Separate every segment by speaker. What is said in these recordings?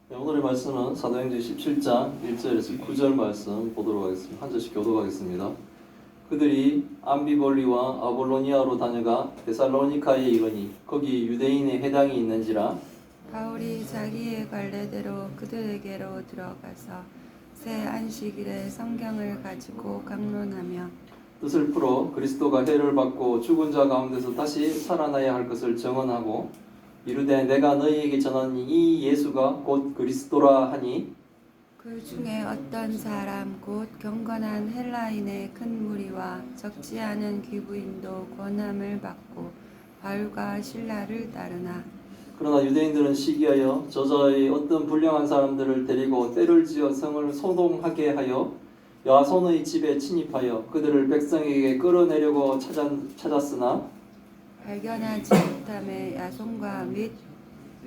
Speaker 1: 네, 오늘의 말씀은 사도행전 17장 1절에서 9절 말씀 보도록 하겠습니다. 한 절씩 교독하겠습니다. 그들이 암비볼리와 아볼로니아로 다녀가 데살로니카에 이르니 거기 유대인의 회당이 있는지라.
Speaker 2: 바울이 자기의 관례대로 그들에게로 들어가서 새 안식일에 성경을 가지고 강론하며
Speaker 1: 뜻을 풀어 그리스도가 해를 받고 죽은 자 가운데서 다시 살아나야 할 것을 정언하고 이르되 내가 너희에게 전하니 이 예수가 곧 그리스도라 하니
Speaker 2: 그 중에 어떤 사람 곧 경건한 헬라인의 큰 무리와 적지 않은 귀부인도 권함을 받고 바울과 실라를 따르나
Speaker 1: 그러나 유대인들은 시기하여 저자의 어떤 불량한 사람들을 데리고 때를 지어 성을 소동하게 하여 야손의 집에 침입하여 그들을 백성에게 끌어내려고 찾았으나
Speaker 2: 발견하지 못함에 야손과 및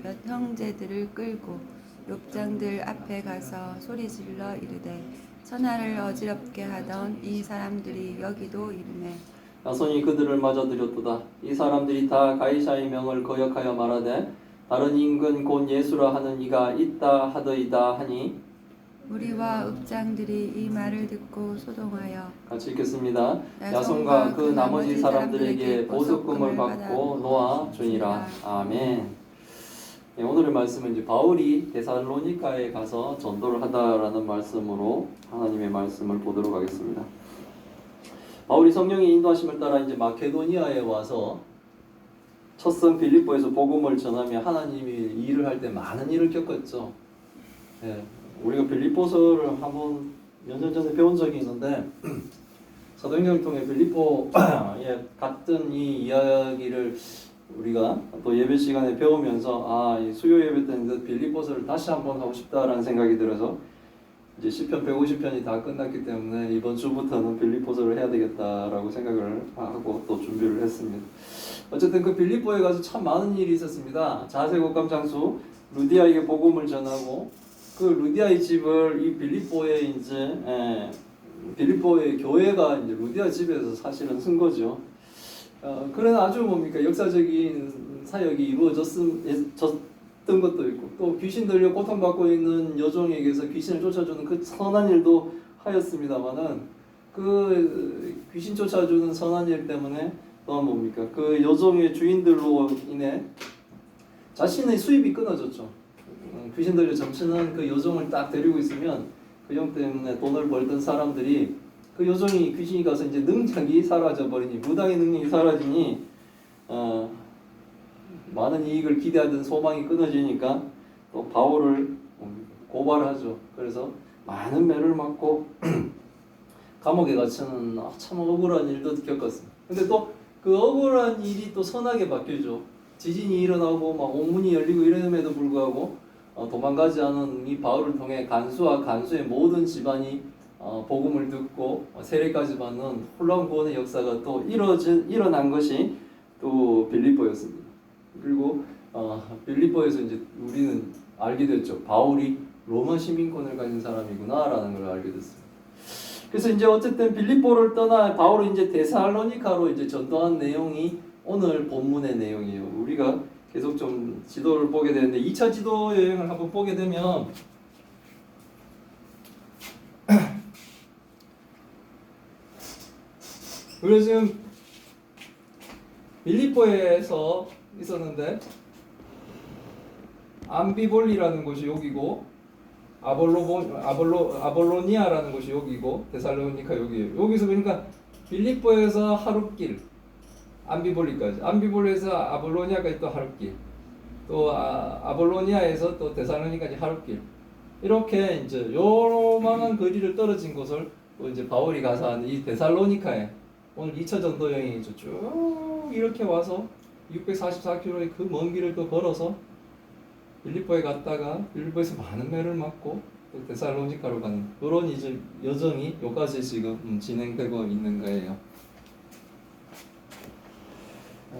Speaker 2: 몇 형제들을 끌고 롭장들 앞에 가서 소리질러 이르되 천하를 어지럽게 하던 이 사람들이 여기도 이르매
Speaker 1: 야손이 그들을 맞아들였도다. 이 사람들이 다 가이사의 명을 거역하여 말하되 다른 임금 곧 예수라 하는 이가 있다 하더이다 하니
Speaker 2: 무리와 읍장들이 이 말을 듣고 소동하여
Speaker 1: 같이 읽겠습니다. 야손과 그 나머지 사람들에게 보석금을 받고 놓아 주니라. 아멘. 네, 오늘의 말씀은 이제 바울이 데살로니카에 가서 전도를 하다라는 말씀으로 하나님의 말씀을 보도록 하겠습니다. 바울이 성령의 인도하심을 따라 이제 마케도니아에 와서 첫성 빌립보에서 복음을 전하며 하나님이 일을 할 때 많은 일을 겪었죠. 네, 우리가 빌립보서를 한번 몇 년 전에 배운 적이 있는데 사도행전을 통해 빌립보에 갔던 이 이야기를 우리가 또 예배 시간에 배우면서 이 수요 예배 때는 빌립보서를 다시 한번 하고 싶다라는 생각이 들어서 이제 시편 150편이 다 끝났기 때문에 이번 주부터는 빌립보서를 해야 되겠다라고 생각을 하고 또 준비를 했습니다. 어쨌든 그 빌립보에 가서 참 많은 일이 있었습니다. 자세곡감 장수 루디아에게 복음을 전하고 그 루디아의 집을 이 빌립보에 이제 빌립보의 교회가 이제 루디아 집에서 사실은 쓴 거죠. 그런 아주 뭡니까 역사적인 사역이 이루어졌던 것도 있고 또 귀신 들려 고통받고 있는 여종에게서 귀신을 쫓아주는 그 선한 일도 하였습니다만은 그 귀신 쫓아주는 선한 일 때문에 또한 뭡니까 그 여종의 주인들로 인해 자신의 수입이 끊어졌죠. 귀신 들려 점치는 그 여종을 딱 데리고 있으면 그 형 때문에 돈을 벌던 사람들이 그 여종이 귀신이 가서 이제 능력이 사라져 버리니 무당의 능력이 사라지니 많은 이익을 기대하던 소망이 끊어지니까 또 바울을 고발하죠. 그래서 많은 매를 맞고 감옥에 갇히는 참 억울한 일도 겪었습니다. 근데 또 그 억울한 일이 또 선하게 바뀌죠. 지진이 일어나고 막 옥문이 열리고 이름에도 불구하고 도망가지 않은 이 바울을 통해 간수와 간수의 모든 집안이 복음을 듣고 세례까지 받는 놀라운 구원의 역사가 또 일어난 것이 또 빌립보였습니다. 그리고 빌립보에서 이제 우리는 알게 됐죠. 바울이 로마 시민권을 가진 사람이구나라는 걸 알게 됐습니다. 그래서 이제 어쨌든 빌립보를 떠나 바울은 이제 데살로니카로 이제 전도한 내용이 오늘 본문의 내용이에요. 우리가 계속 좀 지도를 보게 되는데 2차 지도 여행을 한번 보게 되면 우리가 지금 빌립보에서 있었는데 암비볼리라는 곳이 여기고 아볼로니아라는 곳이 여기고 데살로니카 여기예요. 여기서 그러니까 빌립보에서 하룻길 암비볼리까지, 암비볼리에서 아볼로니아까지 또 하룻길, 또 아볼로니아에서 또 데살로니까지 하룻길, 이렇게 이제 요만한 거리를 떨어진 곳을 또 이제 바울이 가서 한 이 데살로니카에 오늘 2차 전도 여행이죠. 쭉 이렇게 와서 644km의 그 먼 길을 또 걸어서 빌립보에 갔다가 빌립보에서 많은 매를 맞고 또 데살로니카로 가는 그런 이제 여정이 여기까지 지금 진행되고 있는 거예요.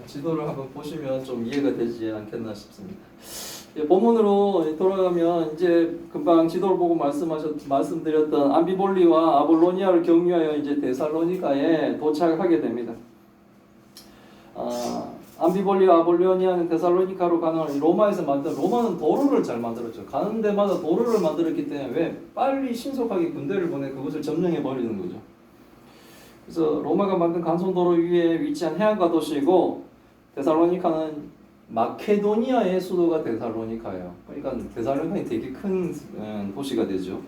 Speaker 1: 지도를 한번 보시면 좀 이해가 되지 않겠나 싶습니다. 본문으로 돌아가면 이제 금방 지도를 보고 말씀드렸던 암비볼리와 아볼로니아를 경유하여 이제 데살로니카에 도착하게 됩니다. 암비볼리아 아볼리오니아는 데살로니카로 가는 로마에서 만든 로마는 도로를 잘 만들었죠. 가는 데마다 도로를 만들었기 때문에 왜 빨리 신속하게 군대를 보내 그것을 점령해 버리는 거죠. 그래서 로마가 만든 간선도로 위에 위치한 해안가 도시이고 데살로니카는 마케도니아의 수도가 데살로니카예요. 그러니까 데살로니카는 되게 큰 도시가 되죠.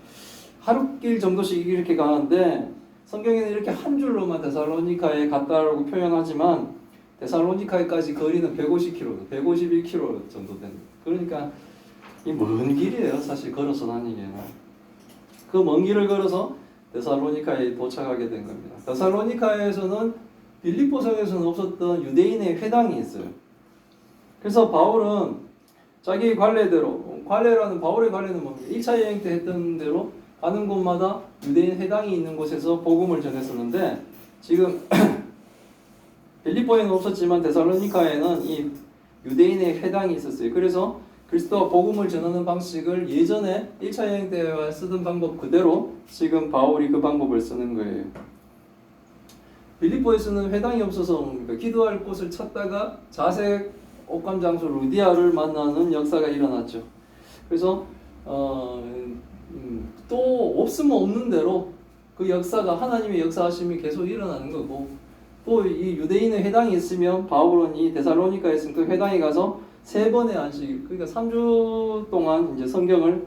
Speaker 1: 하루길 정도씩 이렇게 가는데 성경에는 이렇게 한 줄로만 데살로니카에 갔다라고 표현하지만 데살로니카에까지 거리는 150km, 151km 정도 됩니다. 그러니까 이 먼 길이에요. 사실 걸어서 다니기에는. 그 먼 길을 걸어서 데살로니카에 도착하게 된 겁니다. 데살로니카에서는 빌립보성에서는 없었던 유대인의 회당이 있어요. 그래서 바울은 자기 관례대로, 바울의 관례는 뭡니까? 1차 여행 때 했던 대로 가는 곳마다 유대인 회당이 있는 곳에서 복음을 전했었는데 지금 빌립보에는 없었지만 데살로니카에는 이 유대인의 회당이 있었어요. 그래서 그리스도와 복음을 전하는 방식을 예전에 1차 여행 때 쓰던 방법 그대로 지금 바울이 그 방법을 쓰는 거예요. 빌립보에서는 회당이 없어서 기도할 곳을 찾다가 자색 옷감 장소 루디아를 만나는 역사가 일어났죠. 그래서 또 없으면 없는 대로 그 역사가 하나님의 역사하심이 계속 일어나는 거고 또 이 유대인의 회당이 있으면 바울은 이 데살로니카에 있는 그 회당에 가서 3번의 안식 그러니까 3주 동안 이제 성경을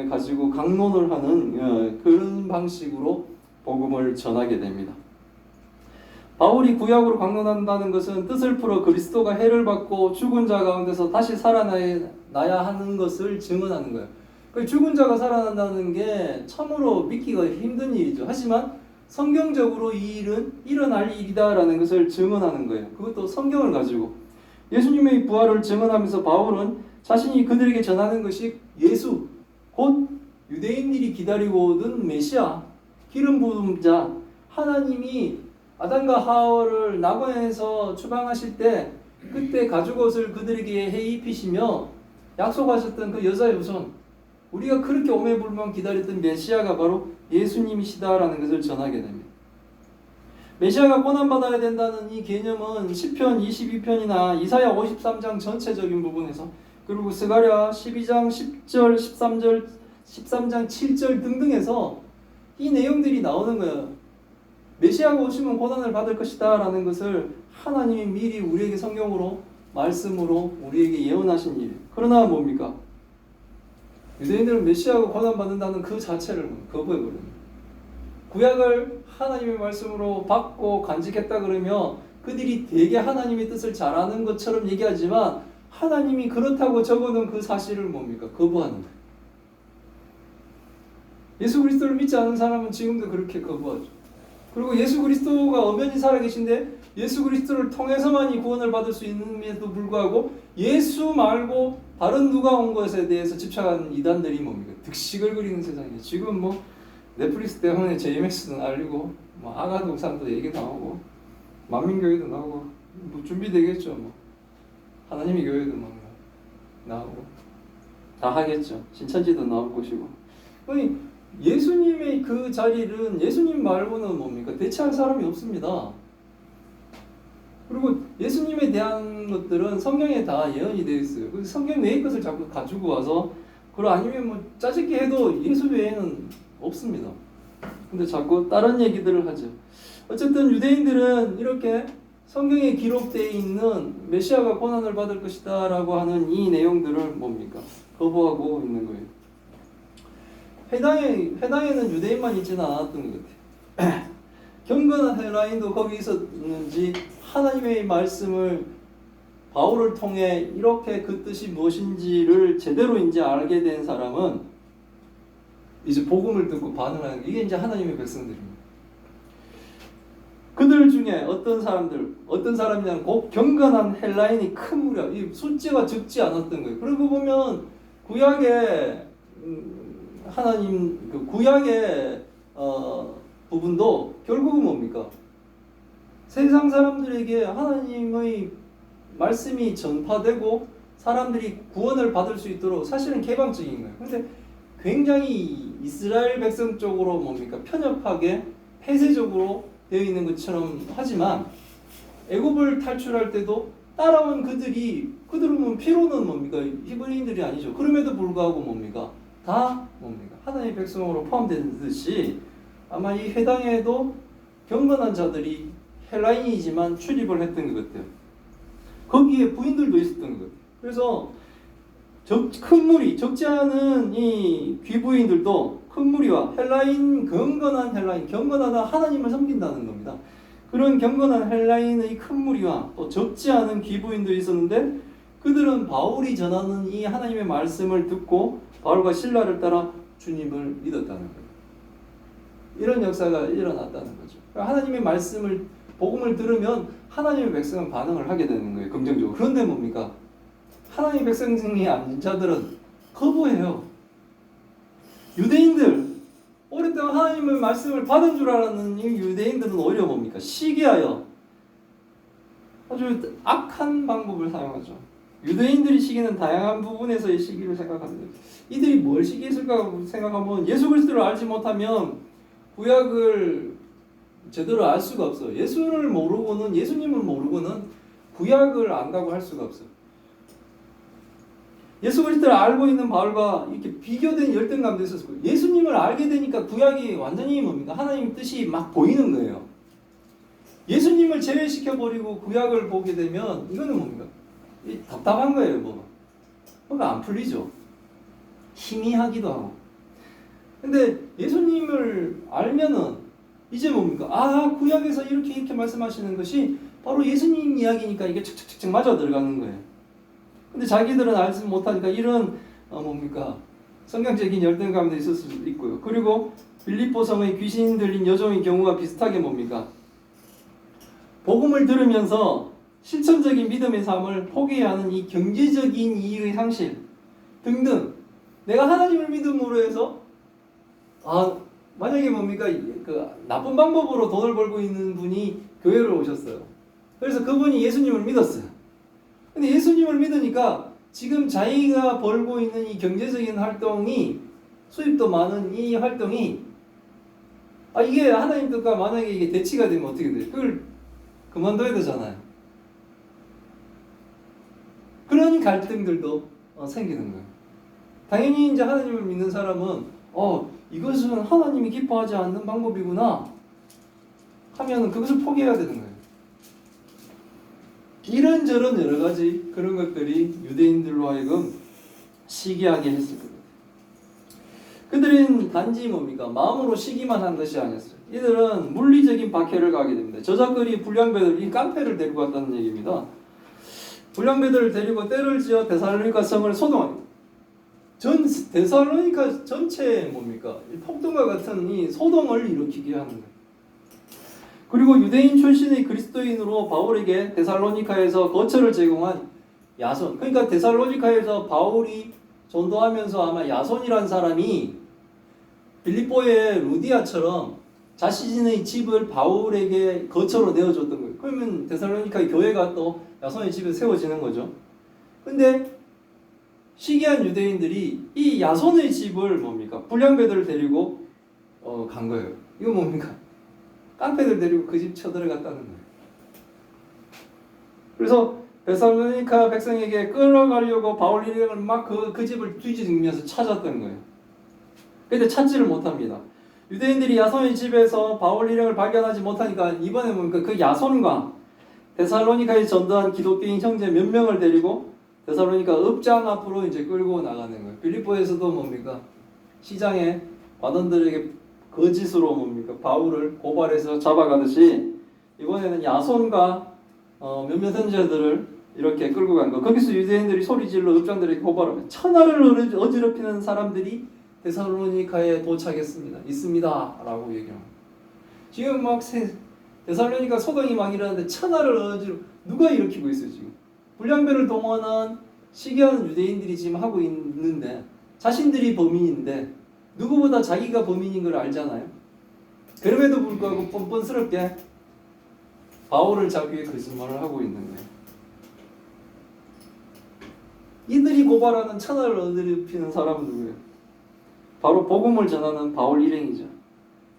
Speaker 1: 가지고 강론을 하는 그런 방식으로 복음을 전하게 됩니다. 바울이 구약으로 강론한다는 것은 뜻을 풀어 그리스도가 해를 받고 죽은 자 가운데서 다시 살아나야 하는 것을 증언하는 거예요. 죽은 자가 살아난다는 게 참으로 믿기가 힘든 일이죠. 하지만 성경적으로 이 일은 일어날 일이다라는 것을 증언하는 거예요. 그것도 성경을 가지고 예수님의 부활을 증언하면서 바울은 자신이 그들에게 전하는 것이 예수, 곧 유대인들이 기다리고 오던 메시아, 기름 부은 자, 하나님이 아담과 하와를 낙원에서 추방하실 때 그때 가죽옷을 그들에게 해 입히시며 약속하셨던 그 여자의 후손, 우리가 그렇게 오매불망 기다렸던 메시아가 바로 예수님이시다라는 것을 전하게 됩니다. 메시아가 고난받아야 된다는 이 개념은 시편 22편이나 이사야 53장 전체적인 부분에서 그리고 스가랴 12장 10절, 13절, 13장 7절 등등에서 이 내용들이 나오는 거예요. 메시아가 오시면 고난을 받을 것이다 라는 것을 하나님이 미리 우리에게 성경으로 말씀으로 우리에게 예언하신 일. 그러나 뭡니까? 유대인들은 메시아가 고난받는다는 그 자체를 거부해버립니다. 구약을 하나님의 말씀으로 받고 간직했다 그러면 그들이 되게 하나님의 뜻을 잘 아는 것처럼 얘기하지만 하나님이 그렇다고 적어놓은 그 사실을 뭡니까? 거부하는 거예요. 예수 그리스도를 믿지 않는 사람은 지금도 그렇게 거부하죠. 그리고 예수 그리스도가 엄연히 살아계신데 예수 그리스도를 통해서만 이 구원을 받을 수 있는데도 불구하고 예수 말고 다른 누가 온 것에 대해서 집착하는 이단들이 뭡니까? 득식을 그리는 세상이에요. 지금 뭐 넷플릭스 때문에 JMX도 날리고 뭐 아가동산도 얘기 나오고 만민교회도 나오고 뭐 준비되겠죠. 뭐 하나님의 교회도 막 나오고 다 하겠죠. 신천지도 나올 것이고. 아니 예수님의 그 자리는 예수님 말고는 뭡니까? 대체할 사람이 없습니다. 그리고 예수님에 대한 것들은 성경에 다 예언이 되어 있어요. 그래서 성경 외의 것을 자꾸 가지고 와서 그리고 아니면 뭐 짜집게 해도 예수 외에는 없습니다. 근데 자꾸 다른 얘기들을 하죠. 어쨌든 유대인들은 이렇게 성경에 기록되어 있는 메시아가 고난을 받을 것이다 라고 하는 이 내용들을 뭡니까? 거부하고 있는 거예요. 회당에는 유대인만 있지는 않았던 것 같아요. 경건한 헬라인도 거기 있었는지 하나님의 말씀을 바울을 통해 이렇게 그 뜻이 무엇인지를 제대로 이제 알게 된 사람은 이제 복음을 듣고 반응하는 게 이게 이제 하나님의 백성들입니다. 그들 중에 어떤 사람이냐면 곧 경건한 헬라인이 큰 무리야. 이 숫자가 적지 않았던 거예요. 그리고 보면 구약의 하나님 그 구약의 부분도 결국은 뭡니까? 세상 사람들에게 하나님의 말씀이 전파되고 사람들이 구원을 받을 수 있도록 사실은 개방적인 거예요. 그런데 굉장히 이스라엘 백성 쪽으로 뭡니까? 편협하게 폐쇄적으로 되어 있는 것처럼 하지만 애굽을 탈출할 때도 따라온 그들은 뭐 피로는 뭡니까? 히브리인들이 아니죠. 그럼에도 불구하고 뭡니까? 다 뭡니까? 하나님의 백성으로 포함되듯이 아마 이 회당에도 경건한 자들이 헬라인이지만 출입을 했던 것 같아요. 거기에 부인들도 있었던 것 같아요. 그래서 큰 무리, 적지 않은 이 귀부인들도 큰 무리와 경건한 헬라인, 경건하다 하나님을 섬긴다는 겁니다. 그런 경건한 헬라인의 큰 무리와 또 적지 않은 귀부인도 있었는데 그들은 바울이 전하는 이 하나님의 말씀을 듣고 바울과 실라를 따라 주님을 믿었다는 거예요. 이런 역사가 일어났다는 거죠. 하나님의 복음을 들으면 하나님의 백성은 반응을 하게 되는 거예요. 긍정적으로. 그런데 뭡니까? 하나님의 백성이 아닌 자들은 거부해요. 유대인들, 오랫동안 하나님의 말씀을 받은 줄 알았는 이 유대인들은 오히려 뭡니까? 시기하여 아주 악한 방법을 사용하죠. 유대인들이 시기는 다양한 부분에서의 시기를 생각합니다. 이들이 뭘 시기했을까 생각하면 예수 그리스도를 알지 못하면 구약을 제대로 알 수가 없어요. 예수님을 모르고는 구약을 안다고 할 수가 없어요. 예수 그리스도를 알고 있는 바울과 이렇게 비교된 열등감도 있었을 거예요. 예수님을 알게 되니까 구약이 완전히 뭡니까? 하나님의 뜻이 막 보이는 거예요. 예수님을 제외시켜버리고 구약을 보게 되면 이거는 뭡니까? 답답한 거예요. 뭐가 안 풀리죠. 희미하기도 하고. 근데 예수님을 알면은 이제 뭡니까? 구약에서 이렇게 말씀하시는 것이 바로 예수님 이야기니까 이게 착착착착 맞아 들어가는 거예요. 근데 자기들은 알지 못하니까 이런 성경적인 열등감도 있을 수도 있고요. 그리고 빌립보 성의 귀신 들린 여종의 경우가 비슷하게 뭡니까? 복음을 들으면서 실천적인 믿음의 삶을 포기해야 하는 이 경제적인 이익의 상실 등등 내가 하나님을 믿음으로 해서 만약에 나쁜 방법으로 돈을 벌고 있는 분이 교회를 오셨어요. 그래서 그분이 예수님을 믿었어요. 근데 예수님을 믿으니까 지금 자기가 벌고 있는 이 경제적인 활동이 수입도 많은 이 활동이 이게 하나님 뜻과 만약에 이게 대치가 되면 어떻게 돼요? 그걸 그만둬야 되잖아요. 그런 갈등들도 생기는 거예요. 당연히 이제 하나님을 믿는 사람은 이것은 하나님이 기뻐하지 않는 방법이구나 하면 그것을 포기해야 되는 거예요. 이런저런 여러 가지 그런 것들이 유대인들로 하여금 시기하게 했을 겁니다. 그들은 단지 마음으로 시기만 한 것이 아니었어요. 이들은 물리적인 박해를 가게 됩니다. 저작거리 불량배들, 이 깡패를 데리고 갔다는 얘기입니다. 불량배들을 데리고 때를 지어 데살로니가 성을 소동합니다. 데살로니가 전체에 폭동과 같은 이 소동을 일으키게 하는 거예요. 그리고 유대인 출신의 그리스도인으로 바울에게 데살로니카에서 거처를 제공한 야손. 그러니까 데살로니카에서 바울이 전도하면서 아마 야손이란 사람이 빌립보의 루디아처럼 자신의 집을 바울에게 거처로 내어줬던 거예요. 그러면 데살로니카의 교회가 또 야손의 집에 세워지는 거죠. 근데 시기한 유대인들이 이 야손의 집을 불량배들을 데리고 간 거예요. 이거 깡패들 데리고 그 집 쳐들어갔다는 거예요. 그래서 데살로니카 백성에게 끌어가려고 바울 일행을 막 그 집을 뒤지면서 찾았던 거예요. 근데 찾지를 못합니다. 유대인들이 야손의 집에서 바울 일행을 발견하지 못하니까 이번에 그 야손과 데살로니카에 전도한 기독교인 형제 몇 명을 데리고 데살로니카 읍장 앞으로 이제 끌고 나가는 거예요. 빌립보에서도 시장에 관원들에게 거짓으로 바울을 고발해서 잡아가듯이 이번에는 야손과 몇몇 선지자들을 이렇게 끌고 간 거. 거기서 유대인들이 소리질러 읍장들에게 고발하면 천하를 어지럽히는 사람들이 데살로니카에 도착했습니다. 있습니다. 라고 얘기합니다. 지금 데살로니카 소동이 막 일어나는데 천하를 누가 일으키고 있어요 지금. 불량배를 동원한 시기하는 유대인들이 지금 하고 있는데 자신들이 범인인데 누구보다 자기가 범인인 걸 알잖아요. 그럼에도 불구하고 뻔뻔스럽게 바울을 잡기 위해 거짓말을 하고 있는 거예요. 이들이 고발하는 천하를 어지럽히는 사람은 누구예요? 바로 복음을 전하는 바울 일행이죠.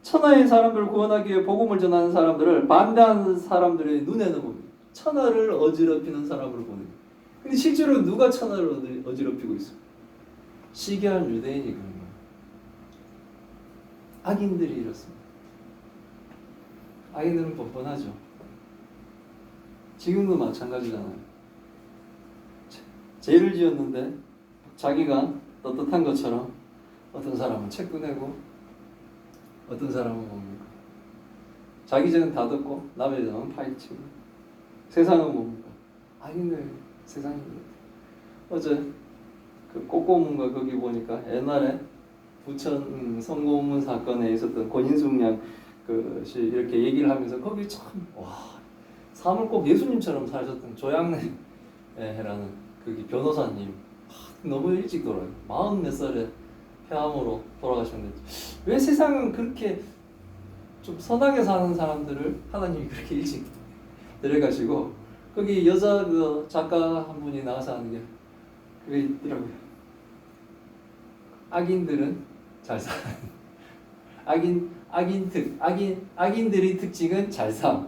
Speaker 1: 천하의 사람들을 구원하기 위해 복음을 전하는 사람들을 반대하는 사람들의 눈에는 천하를 어지럽히는 사람으로 보는 거예요. 근데 실제로 누가 천하를 어지럽히고 있어? 시기한 유대인이 그런 거예요. 악인들이 이렇습니다. 악인들은 뻔뻔하죠. 지금도 마찬가지잖아요. 죄를 지었는데 자기가 떳떳한 것처럼 어떤 사람은 책 꺼내고 어떤 사람은 뭡니까? 자기 죄는 다 듣고 남의 죄는 파헤치고. 세상은 뭡니까? 악인들 세상입니다. 어제 그 꽃고문가 거기 보니까 옛날에 부천 성고문 사건에 있었던 권인숙 양 그것이 이렇게 얘기를 하면서 거기 참 삶을 꼭 예수님처럼 사셨던 조양래라는 그 변호사님 너무 일찍 돌아요. 40몇 살에 폐암으로 돌아가셨는데 왜 세상은 그렇게 좀 선하게 사는 사람들을 하나님이 그렇게 일찍 데려가시고 거기 여자 그 작가 한 분이 나와서 하는 게 그게 있더라고요. 악인들은 잘 사는 악인들의 특징은 잘 삶.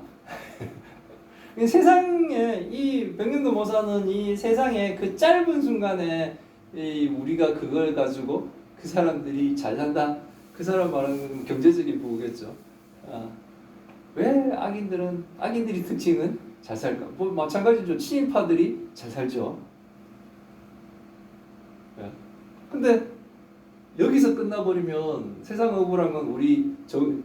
Speaker 1: 세상에 이 백년도 못 사는 이 세상에 그 짧은 순간에 우리가 그걸 가지고 그 사람들이 잘 산다. 그 사람 말하는 건 경제적인 부분이겠죠. 왜 악인들의 특징은 잘 살까? 뭐 마찬가지죠. 친일파들이 잘 살죠. 근데 여기서 끝나버리면 세상 억울한 건 우리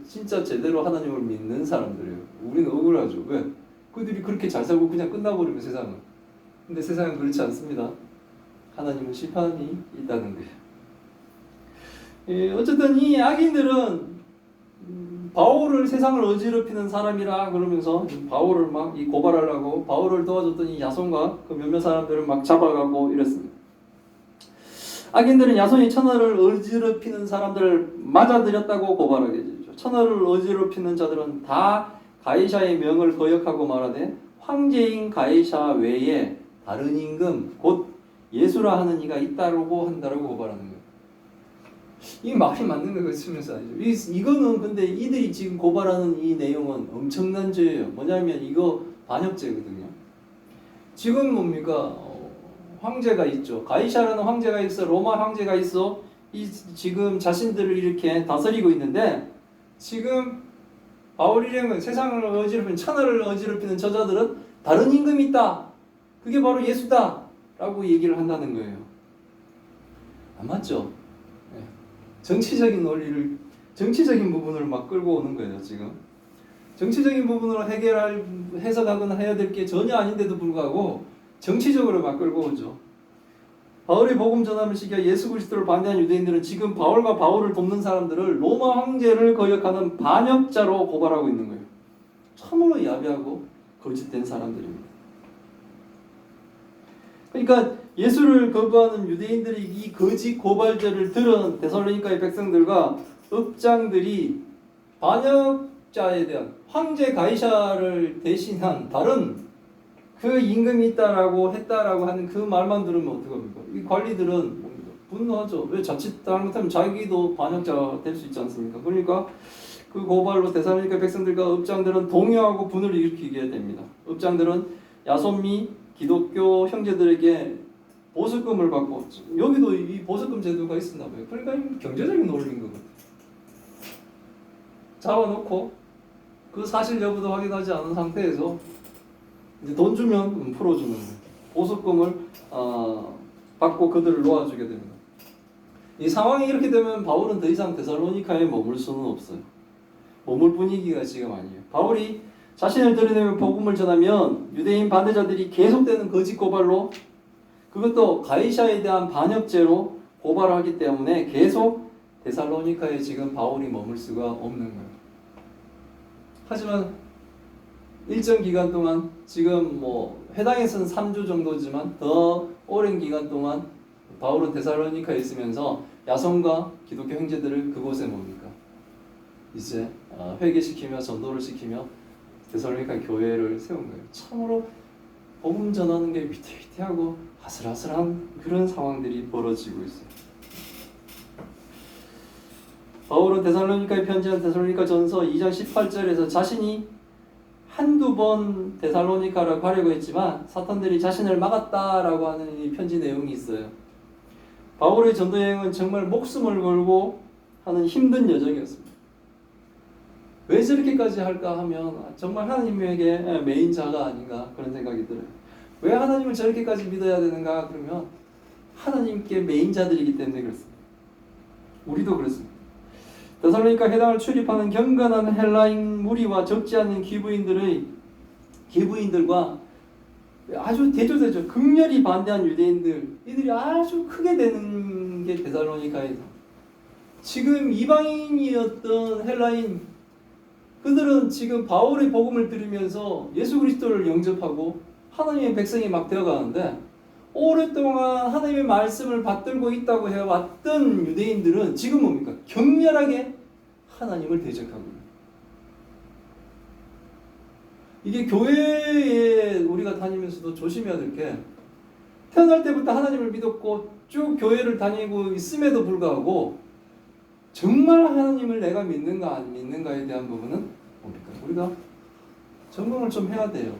Speaker 1: 진짜 제대로 하나님을 믿는 사람들이에요. 우리는 억울하죠. 왜? 그들이 그렇게 잘 살고 그냥 끝나버리면 세상은. 근데 세상은 그렇지 않습니다. 하나님은 심판이 있다는 거예요. 어쨌든 이 악인들은 바울을 세상을 어지럽히는 사람이라 그러면서 바울을 막 고발하려고 바울을 도와줬던 이 야손과 그 몇몇 사람들을 막 잡아가고 이랬습니다. 악인들은 야손이 천하를 어지럽히는 사람들을 맞아들였다고 고발하게 되죠. 천하를 어지럽히는 자들은 다 가이사의 명을 거역하고 말하되 황제인 가이사 외에 다른 임금 곧 예수라 하는 이가 있다고 한다고 고발하는 거예요. 이 말이 맞는 거 같으면서 아니죠. 이거는 근데 이들이 지금 고발하는 이 내용은 엄청난 죄예요. 뭐냐면 이거 반역죄거든요. 지금 뭡니까? 황제가 있죠. 가이사라는 황제가 있어. 로마 황제가 있어. 지금 자신들을 이렇게 다스리고 있는데 지금 바울 일행은 세상을 어지럽히는 천하를 어지럽히는 저자들은 다른 임금이 있다. 그게 바로 예수다. 라고 얘기를 한다는 거예요. 안 맞죠? 네. 정치적인 논리를 정치적인 부분을 막 끌고 오는 거예요. 지금 정치적인 부분으로 해석하거나 해야 될 게 전혀 아닌데도 불구하고 정치적으로 막 끌고 오죠. 바울이 복음 전함을 시켜 예수 그리스도를 반대한 유대인들은 지금 바울과 바울을 돕는 사람들을 로마 황제를 거역하는 반역자로 고발하고 있는 거예요. 참으로 야비하고 거짓된 사람들입니다. 그러니까 예수를 거부하는 유대인들이 이 거짓 고발죄를 들은 데살로니가의 백성들과 읍장들이 반역자에 대한 황제 가이사를 대신한 다른 그 임금이 있다라고 했다라고 하는 그 말만 들으면 어떡합니까? 이 관리들은 분노하죠. 왜 자칫 잘못하면 자기도 반역자가 될 수 있지 않습니까? 그러니까 그 고발로 데살로니가 백성들과 읍장들은 동요하고 분을 일으키게 됩니다. 읍장들은 야손 및 기독교 형제들에게 보석금을 받고 여기도 이 보석금 제도가 있었나 봐요. 그러니까 경제적인 논리인 것 같아요. 잡아놓고 그 사실 여부도 확인하지 않은 상태에서 이제 돈 주면 풀어주는 거예요. 보석금을 받고 그들을 놓아주게 됩니다. 이 상황이 이렇게 되면 바울은 더 이상 데살로니카에 머물 수는 없어요. 머물 분위기가 지금 아니에요. 바울이 자신을 드러내며 복음을 전하면 유대인 반대자들이 계속되는 거짓 고발로 그것도 가이사에 대한 반역죄로 고발하기 때문에 계속 데살로니카에 지금 바울이 머물 수가 없는 거예요. 하지만 일정 기간 동안 지금 뭐 회당에서는 3주 정도지만 더 오랜 기간 동안 바울은 데살로니카에 있으면서 야손과 기독교 형제들을 그곳에 뭡니까? 이제 회개시키며 전도를 시키며 데살로니카 교회를 세운 거예요. 참으로 복음 전하는 게 위태위태하고 아슬아슬한 그런 상황들이 벌어지고 있어요. 바울은 데살로니카에 편지한 데살로니가 전서 2장 18절에서 자신이 한두 번 데살로니카를 가려고 했지만 사탄들이 자신을 막았다라고 하는 이 편지 내용이 있어요. 바울의 전도 여행은 정말 목숨을 걸고 하는 힘든 여정이었습니다. 왜 저렇게까지 할까 하면 정말 하나님에게 메인 자가 아닌가 그런 생각이 들어요. 왜 하나님을 저렇게까지 믿어야 되는가 그러면 하나님께 메인 자들이기 때문에 그렇습니다. 우리도 그렇습니다. 데살로니가 회당을 출입하는 경건한 헬라인 무리와 적지 않은 기부인들과 아주 대조되죠. 극렬히 반대한 유대인들, 이들이 아주 크게 되는 게 데살로니가에서 지금 이방인이었던 헬라인 그들은 지금 바울의 복음을 들으면서 예수 그리스도를 영접하고 하나님의 백성이 막 되어가는데 오랫동안 하나님의 말씀을 받들고 있다고 해왔던 유대인들은 지금 뭡니까? 격렬하게 하나님을 대적하고 있어요. 이게 교회에 우리가 다니면서도 조심해야 될 게 태어날 때부터 하나님을 믿었고 쭉 교회를 다니고 있음에도 불구하고 정말 하나님을 내가 믿는가 안 믿는가에 대한 부분은 뭡니까? 우리가 점검을 좀 해야 돼요.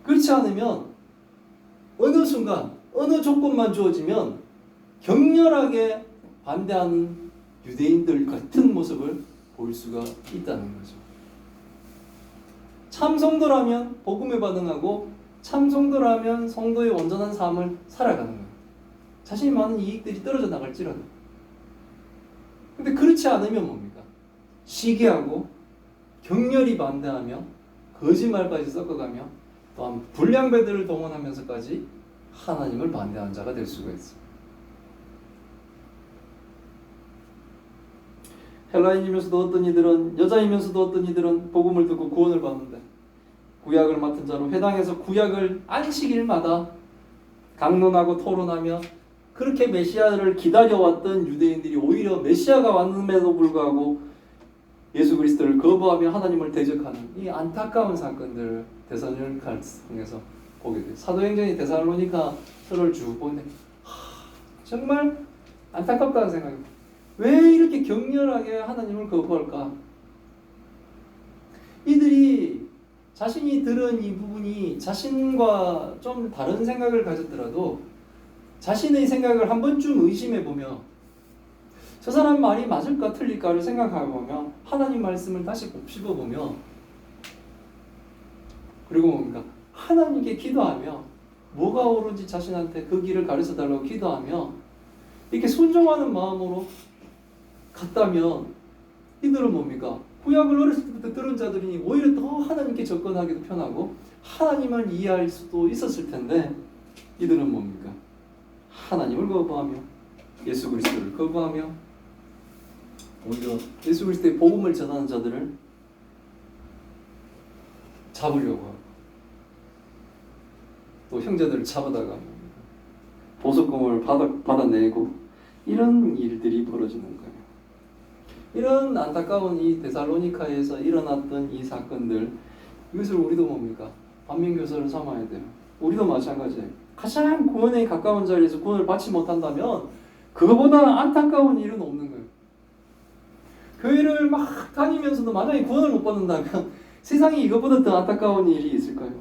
Speaker 1: 그렇지 않으면 어느 순간 어느 조건만 주어지면 격렬하게 반대하는 유대인들 같은 모습을 볼 수가 있다는 거죠. 참 성도라면 복음에 반응하고 참 성도라면 성도의 온전한 삶을 살아가는 거예요. 자신이 많은 이익들이 떨어져 나갈지라도. 근데 그렇지 않으면 뭡니까? 시기하고 격렬히 반대하며 거짓말까지 섞어가며 또한 불량배들을 동원하면서까지 하나님을 반대하는 자가 될 수가 있습니다. 헬라인이면서도 어떤 이들은 여자이면서도 어떤 이들은 복음을 듣고 구원을 받는데 구약을 맡은 자로 회당에서 구약을 안식일마다 강론하고 토론하며 그렇게 메시아를 기다려왔던 유대인들이 오히려 메시아가 왔음에도 불구하고 예수 그리스도를 거부하며 하나님을 대적하는 이 안타까운 사건들을 데살로니가를 통해서 보게 돼요. 사도행전이 데살로니가서를 쭉 보는데 정말 안타깝다는 생각입니다. 왜 이렇게 격렬하게 하나님을 거부할까? 이들이 자신이 들은 이 부분이 자신과 좀 다른 생각을 가졌더라도 자신의 생각을 한 번쯤 의심해보며 저 사람 말이 맞을까 틀릴까를 생각해보며 하나님 말씀을 다시 곱씹어보며 그리고 뭡니까? 하나님께 기도하며 뭐가 옳은지 자신한테 그 길을 가르쳐달라고 기도하며 이렇게 순종하는 마음으로 갔다면 이들은 뭡니까? 구약을 어렸을 때부터 들은 자들이니 오히려 더 하나님께 접근하기도 편하고 하나님을 이해할 수도 있었을 텐데 이들은 뭡니까? 하나님을 거부하며 예수 그리스도를 거부하며 오히려 예수 그리스도의 복음을 전하는 자들을 잡으려고 하고 또 형제들을 잡아다가 보석금을 받아내고 이런 일들이 벌어지는 거예요. 이런 안타까운 이 데살로니카에서 일어났던 이 사건들 이것을 우리도 뭡니까? 반면교사를 삼아야 돼요. 우리도 마찬가지예요. 가장 구원에 가까운 자리에서 구원을 받지 못한다면 그거보다 안타까운 일은 없는 거예요. 교회를 막 다니면서도 만약에 구원을 못 받는다면 세상에 이것보다 더 안타까운 일이 있을까요?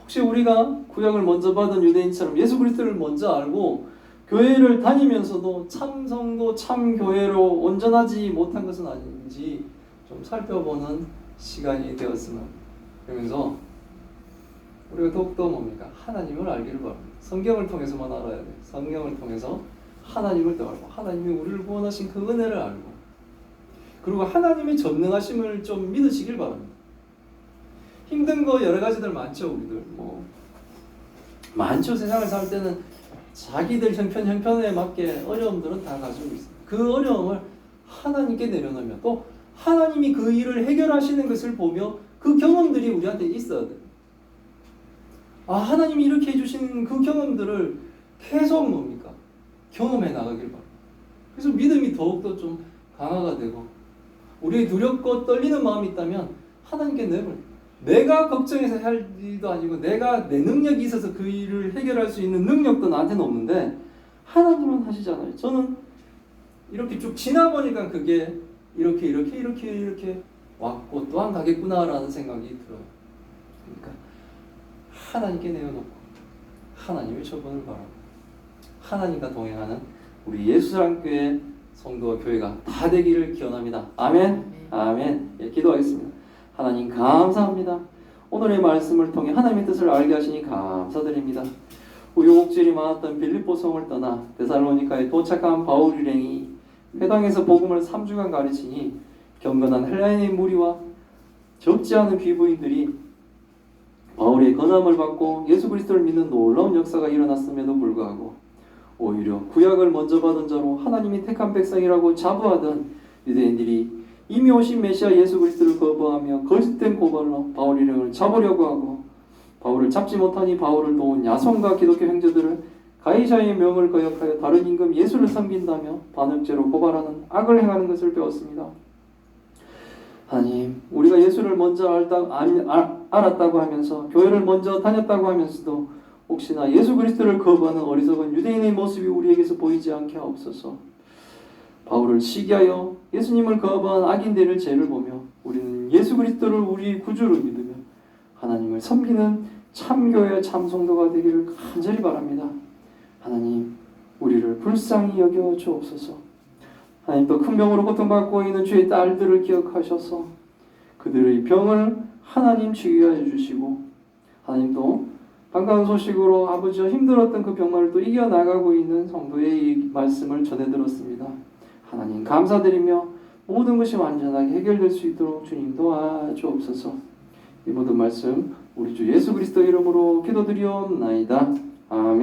Speaker 1: 혹시 우리가 구약을 먼저 받은 유대인처럼 예수 그리스도를 먼저 알고 교회를 다니면서도 참 성도, 참 교회로 온전하지 못한 것은 아닌지 좀 살펴보는 시간이 되었으면 그러면서 우리가 더욱더 뭡니까? 하나님을 알기를 바랍니다. 성경을 통해서만 알아야 돼요. 성경을 통해서 하나님을 더 알고 하나님이 우리를 구원하신 그 은혜를 알고 그리고 하나님의 전능하심을 좀 믿으시길 바랍니다. 힘든 거 여러 가지들 많죠. 우리들 많죠. 세상을 살 때는 자기들 형편에 맞게 어려움들은 다 가지고 있어요. 그 어려움을 하나님께 내려놓으면 또 하나님이 그 일을 해결하시는 것을 보며 그 경험들이 우리한테 있어야 돼요. 하나님이 이렇게 해주시는 그 경험들을 계속 뭡니까? 경험해 나가길 바랍니다. 그래서 믿음이 더욱더 좀 강화가 되고 우리의 두렵고 떨리는 마음이 있다면 하나님께 내버려. 내가 걱정해서 할 일도 아니고 내가 내 능력이 있어서 그 일을 해결할 수 있는 능력도 나한테는 없는데 하나님은 하시잖아요. 저는 이렇게 쭉 지나보니까 그게 이렇게 왔고 또한 가겠구나라는 생각이 들어요. 그러니까 하나님께 내어놓고 하나님의 처분을 바라고 하나님과 동행하는 우리 예수사랑교회 성도와 교회가 다 되기를 기원합니다. 아멘. 아멘. 예, 기도하겠습니다. 하나님 감사합니다. 오늘의 말씀을 통해 하나님의 뜻을 알게 하시니 감사드립니다. 우여곡절이 많았던 빌립보 성을 떠나 데살로니가에 도착한 바울 일행이 회당에서 복음을 3주간 가르치니 경건한 헬라인의 무리와 적지 않은 귀부인들이 바울의 권함을 받고 예수 그리스도를 믿는 놀라운 역사가 일어났음에도 불구하고 오히려 구약을 먼저 받은 자로 하나님이 택한 백성이라고 자부하던 유대인들이 이미 오신 메시아 예수 그리스도를 거부하며 거짓된 고발로 바울 일행을 잡으려고 하고 바울을 잡지 못하니 바울을 도운 야손과 기독교 형제들을 가이사의 명을 거역하여 다른 임금 예수를 섬긴다며 반역죄로 고발하는 악을 행하는 것을 배웠습니다. 하나님, 우리가 예수를 먼저 알았다고 하면서 교회를 먼저 다녔다고 하면서도 혹시나 예수 그리스도를 거부하는 어리석은 유대인의 모습이 우리에게서 보이지 않게 하옵소서. 바울을 시기하여 예수님을 거부한 악인들의 죄를 보며 우리는 예수 그리스도를 우리 구주로 믿으며 하나님을 섬기는 참교회 참성도가 되기를 간절히 바랍니다. 하나님, 우리를 불쌍히 여겨 주옵소서. 하나님, 또 큰 병으로 고통받고 있는 주의 딸들을 기억하셔서 그들의 병을 하나님 치유하여 주시고, 하나님 또 반가운 소식으로 아버지와 힘들었던 그 병마를 또 이겨나가고 있는 성도의 이 말씀을 전해 들었습니다. 하나님 감사드리며 모든 것이 완전하게 해결될 수 있도록 주님 도와주옵소서. 이 모든 말씀 우리 주 예수 그리스도 이름으로 기도드리옵나이다. 아멘.